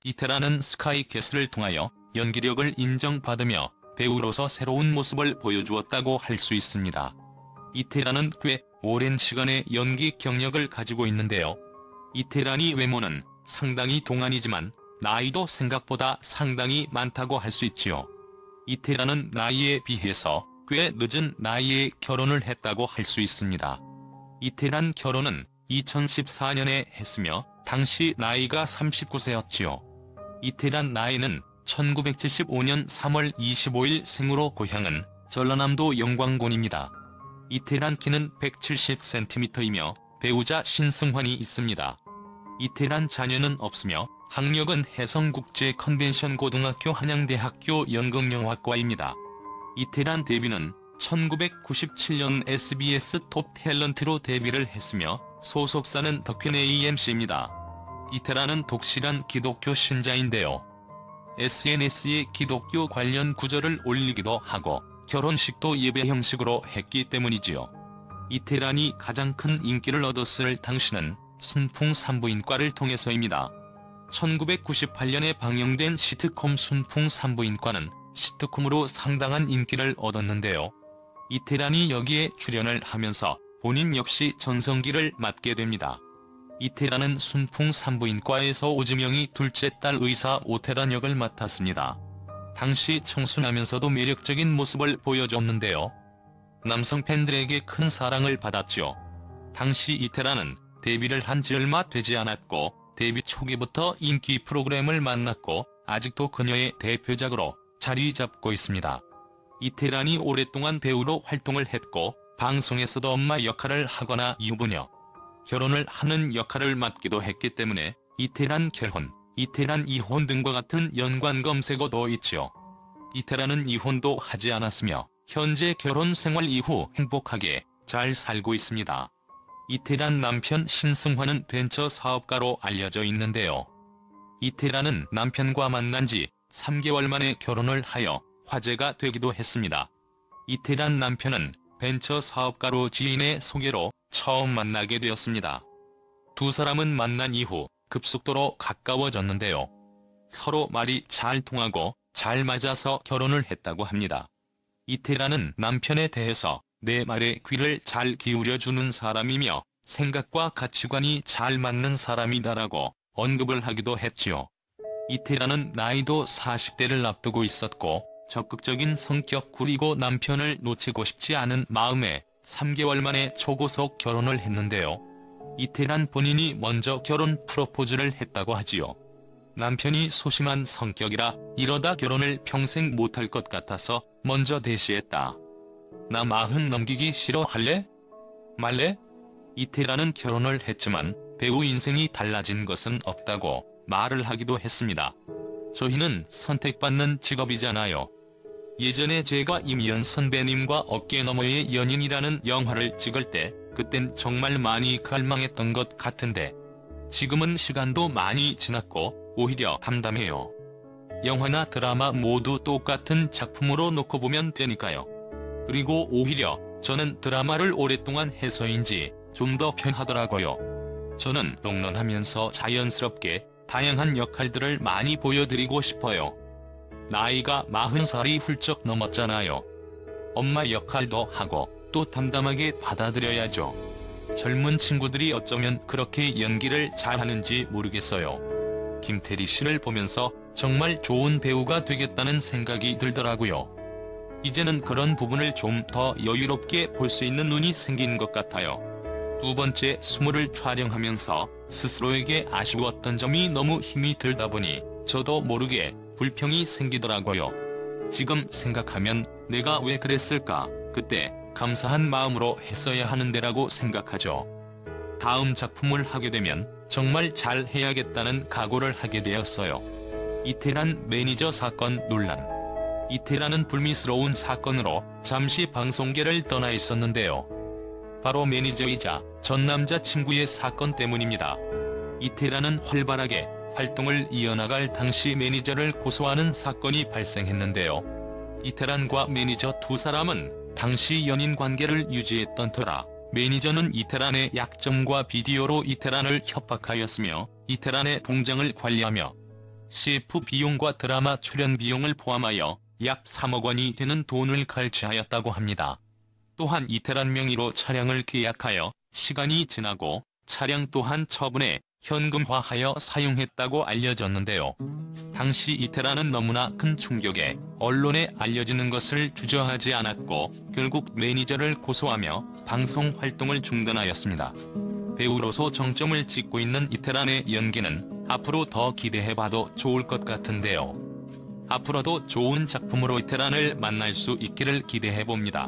이태란은 스카이캐슬을 통하여 연기력을 인정받으며 배우로서 새로운 모습을 보여주었다고 할 수 있습니다. 이태란은 꽤 오랜 시간의 연기 경력을 가지고 있는데요. 이태란이 외모는 상당히 동안이지만 나이도 생각보다 상당히 많다고 할 수 있지요. 이태란은 나이에 비해서 꽤 늦은 나이에 결혼을 했다고 할 수 있습니다. 이태란 결혼은 2014년에 했으며 당시 나이가 39세였지요. 이태란 나이는 1975년 3월 25일 생으로 고향은 전라남도 영광군입니다. 이태란 키는 170cm이며 배우자 신승환이 있습니다. 이태란 자녀는 없으며 학력은 해성국제 컨벤션 고등학교 한양대학교 연극영화과입니다. 이태란 데뷔는 1997년 SBS 톱 탤런트로 데뷔를 했으며 소속사는 덕현 AMC입니다. 이태란은 독실한 기독교 신자인데요. SNS에 기독교 관련 구절을 올리기도 하고 결혼식도 예배 형식으로 했기 때문이지요. 이태란이 가장 큰 인기를 얻었을 당시는 순풍 산부인과를 통해서입니다. 1998년에 방영된 시트콤 순풍 산부인과는 시트콤으로 상당한 인기를 얻었는데요. 이태란이 여기에 출연을 하면서 본인 역시 전성기를 맞게 됩니다. 이태란은 순풍 산부인과에서 오지명이 둘째 딸 의사 오태란 역을 맡았습니다. 당시 청순하면서도 매력적인 모습을 보여줬는데요. 남성 팬들에게 큰 사랑을 받았죠. 당시 이태란은 데뷔를 한 지 얼마 되지 않았고 데뷔 초기부터 인기 프로그램을 만났고 아직도 그녀의 대표작으로 자리 잡고 있습니다. 이태란이 오랫동안 배우로 활동을 했고 방송에서도 엄마 역할을 하거나 유부녀, 결혼을 하는 역할을 맡기도 했기 때문에 이태란 결혼, 이태란 이혼 등과 같은 연관 검색어도 있죠. 이태란은 이혼도 하지 않았으며 현재 결혼 생활 이후 행복하게 잘 살고 있습니다. 이태란 남편 신승환은 벤처 사업가로 알려져 있는데요. 이태란은 남편과 만난 지 3개월 만에 결혼을 하여 화제가 되기도 했습니다. 이태란 남편은 벤처 사업가로 지인의 소개로 처음 만나게 되었습니다. 두 사람은 만난 이후 급속도로 가까워졌는데요. 서로 말이 잘 통하고 잘 맞아서 결혼을 했다고 합니다. 이태란은 남편에 대해서 내 말에 귀를 잘 기울여주는 사람이며 생각과 가치관이 잘 맞는 사람이다라고 언급을 하기도 했지요. 이태란은 나이도 40대를 앞두고 있었고 적극적인 성격 그리고 남편을 놓치고 싶지 않은 마음에 3개월 만에 초고속 결혼을 했는데요. 이태란 본인이 먼저 결혼 프로포즈를 했다고 하지요. 남편이 소심한 성격이라 이러다 결혼을 평생 못할 것 같아서 먼저 대시했다. 나 40 넘기기 싫어할래? 말래? 이태란은 결혼을 했지만 배우 인생이 달라진 것은 없다고 말을 하기도 했습니다. 저희는 선택받는 직업이잖아요. 예전에 제가 임희연 선배님과 어깨 너머의 연인이라는 영화를 찍을 때 그땐 정말 많이 갈망했던 것 같은데 지금은 시간도 많이 지났고 오히려 담담해요. 영화나 드라마 모두 똑같은 작품으로 놓고 보면 되니까요. 그리고 오히려 저는 드라마를 오랫동안 해서인지 좀 더 편하더라고요. 저는 롱런하면서 자연스럽게 다양한 역할들을 많이 보여드리고 싶어요. 나이가 40살이 훌쩍 넘었잖아요. 엄마 역할도 하고 또 담담하게 받아들여야죠. 젊은 친구들이 어쩌면 그렇게 연기를 잘하는지 모르겠어요. 김태리 씨를 보면서 정말 좋은 배우가 되겠다는 생각이 들더라고요. 이제는 그런 부분을 좀 더 여유롭게 볼 수 있는 눈이 생긴 것 같아요. 두 번째 스물을 촬영하면서 스스로에게 아쉬웠던 점이 너무 힘이 들다 보니 저도 모르게 불평이 생기더라고요. 지금 생각하면 내가 왜 그랬을까? 그때 감사한 마음으로 했어야 하는데라고 생각하죠. 다음 작품을 하게 되면 정말 잘 해야겠다는 각오를 하게 되었어요. 이태란 매니저 사건 논란. 이태란은 불미스러운 사건으로 잠시 방송계를 떠나 있었는데요. 바로 매니저이자 전 남자친구의 사건 때문입니다. 이태란은 활발하게 활동을 이어나갈 당시 매니저를 고소하는 사건이 발생했는데요. 이태란과 매니저 두 사람은 당시 연인 관계를 유지했던 터라 매니저는 이태란의 약점과 비디오로 이태란을 협박하였으며 이태란의 통장을 관리하며 CF 비용과 드라마 출연 비용을 포함하여 약 3억 원이 되는 돈을 갈취하였다고 합니다. 또한 이태란 명의로 차량을 계약하여 시간이 지나고 차량 또한 처분해 현금화하여 사용했다고 알려졌는데요. 당시 이태란은 너무나 큰 충격에 언론에 알려지는 것을 주저하지 않았고 결국 매니저를 고소하며 방송 활동을 중단하였습니다. 배우로서 정점을 찍고 있는 이태란의 연기는 앞으로 더 기대해봐도 좋을 것 같은데요. 앞으로도 좋은 작품으로 이태란을 만날 수 있기를 기대해봅니다.